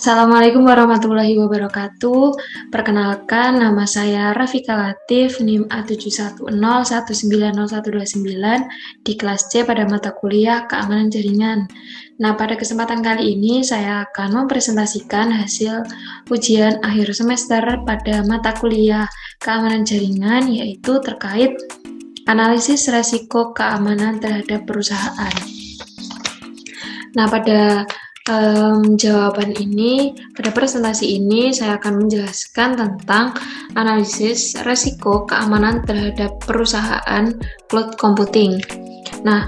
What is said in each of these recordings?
Assalamualaikum warahmatullahi wabarakatuh. Perkenalkan, nama saya Rafika Latif, NIM A710190129 di kelas C pada mata kuliah Keamanan Jaringan. Nah, pada kesempatan kali ini saya akan mempresentasikan hasil ujian akhir semester pada mata kuliah Keamanan Jaringan, yaitu terkait analisis resiko keamanan terhadap perusahaan. Nah, pada pada presentasi ini saya akan menjelaskan tentang analisis resiko keamanan terhadap perusahaan cloud computing. Nah,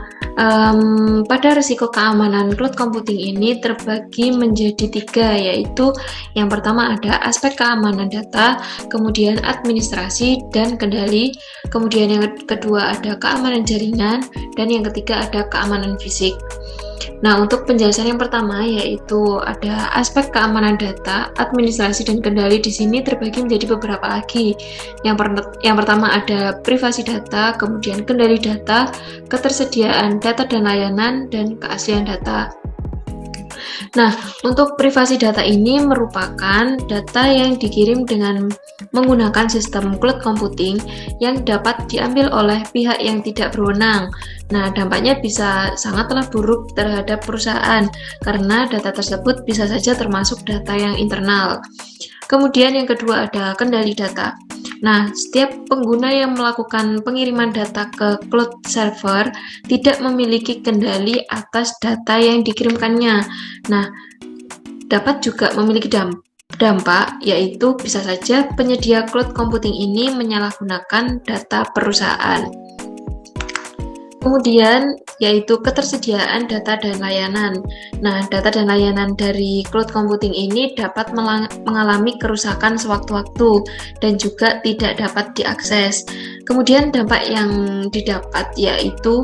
pada risiko keamanan cloud computing ini terbagi menjadi 3, yaitu yang pertama ada aspek keamanan data, kemudian administrasi dan kendali, kemudian yang kedua ada keamanan jaringan, dan yang ketiga ada keamanan fisik. Nah, untuk penjelasan yang pertama yaitu ada aspek keamanan data, administrasi dan kendali. Di sini terbagi menjadi beberapa lagi. Yang pertama ada privasi data, kemudian kendali data, ketersediaan data dan layanan, dan keaslian data. Nah, untuk privasi data ini merupakan data yang dikirim dengan menggunakan sistem cloud computing yang dapat diambil oleh pihak yang tidak berwenang. Nah, dampaknya bisa sangatlah buruk terhadap perusahaan karena data tersebut bisa saja termasuk data yang internal. Kemudian yang kedua ada kendali data. Nah, setiap pengguna yang melakukan pengiriman data ke cloud server tidak memiliki kendali atas data yang dikirimkannya. Nah, dapat juga memiliki dampak, yaitu bisa saja penyedia cloud computing ini menyalahgunakan data perusahaan. Kemudian yaitu ketersediaan data dan layanan. Nah, data dan layanan dari cloud computing ini dapat mengalami kerusakan sewaktu-waktu dan juga tidak dapat diakses. Kemudian dampak yang didapat yaitu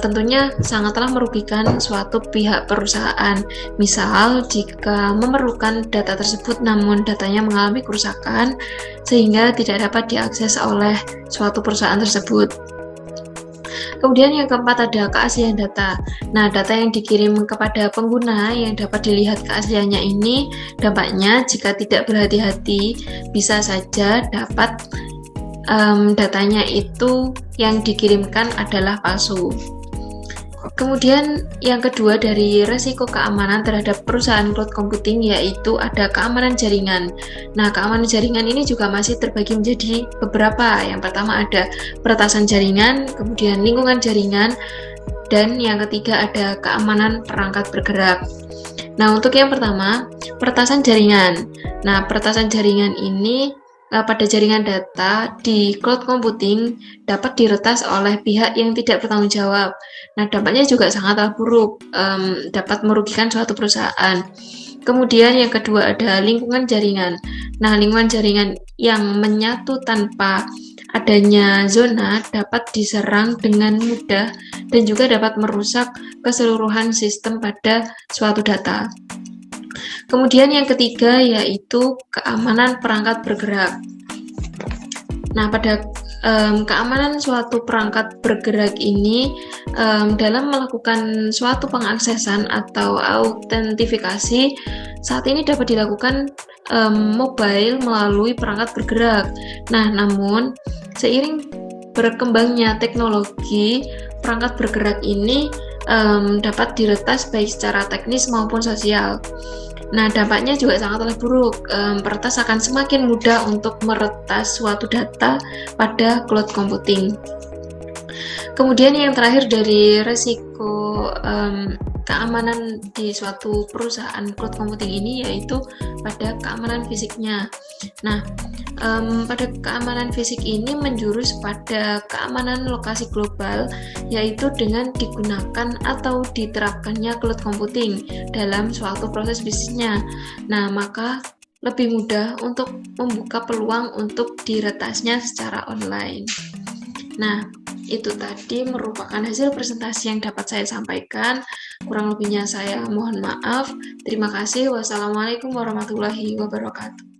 tentunya sangatlah merugikan suatu pihak perusahaan. Misal jika memerlukan data tersebut namun datanya mengalami kerusakan sehingga tidak dapat diakses oleh suatu perusahaan tersebut. Kemudian yang keempat ada keaslian data. Nah, data yang dikirim kepada pengguna yang dapat dilihat keasliannya ini, dampaknya jika tidak berhati-hati bisa saja dapat datanya itu yang dikirimkan adalah palsu. Kemudian yang kedua dari resiko keamanan terhadap perusahaan cloud computing yaitu ada keamanan jaringan. Nah, keamanan jaringan ini juga masih terbagi menjadi beberapa. Yang pertama ada peretasan jaringan, kemudian lingkungan jaringan, dan yang ketiga ada keamanan perangkat bergerak. Nah, untuk yang pertama, peretasan jaringan. Nah, peretasan jaringan ini pada jaringan data di cloud computing dapat diretas oleh pihak yang tidak bertanggung jawab. Nah, dampaknya juga sangatlah buruk, dapat merugikan suatu perusahaan. Kemudian yang kedua ada lingkungan jaringan. Nah, lingkungan jaringan yang menyatu tanpa adanya zona dapat diserang dengan mudah dan juga dapat merusak keseluruhan sistem pada suatu data. Kemudian yang ketiga yaitu keamanan perangkat bergerak. Nah, pada keamanan suatu perangkat bergerak ini dalam melakukan suatu pengaksesan atau autentifikasi saat ini dapat dilakukan mobile melalui perangkat bergerak. Nah, namun seiring berkembangnya teknologi, perangkat bergerak ini dapat diretas baik secara teknis maupun sosial. Nah, dampaknya juga sangatlah buruk. Peretas akan semakin mudah untuk meretas suatu data pada cloud computing. Kemudian yang terakhir dari resiko keamanan di suatu perusahaan cloud computing ini yaitu pada keamanan fisiknya. Nah, pada keamanan fisik ini menjurus pada keamanan lokasi global, yaitu dengan digunakan atau diterapkannya cloud computing dalam suatu proses bisnisnya. Nah, maka lebih mudah untuk membuka peluang untuk diretasnya secara online. Nah, itu tadi merupakan hasil presentasi yang dapat saya sampaikan. Kurang lebihnya saya mohon maaf. Terima kasih. Wassalamualaikum warahmatullahi wabarakatuh.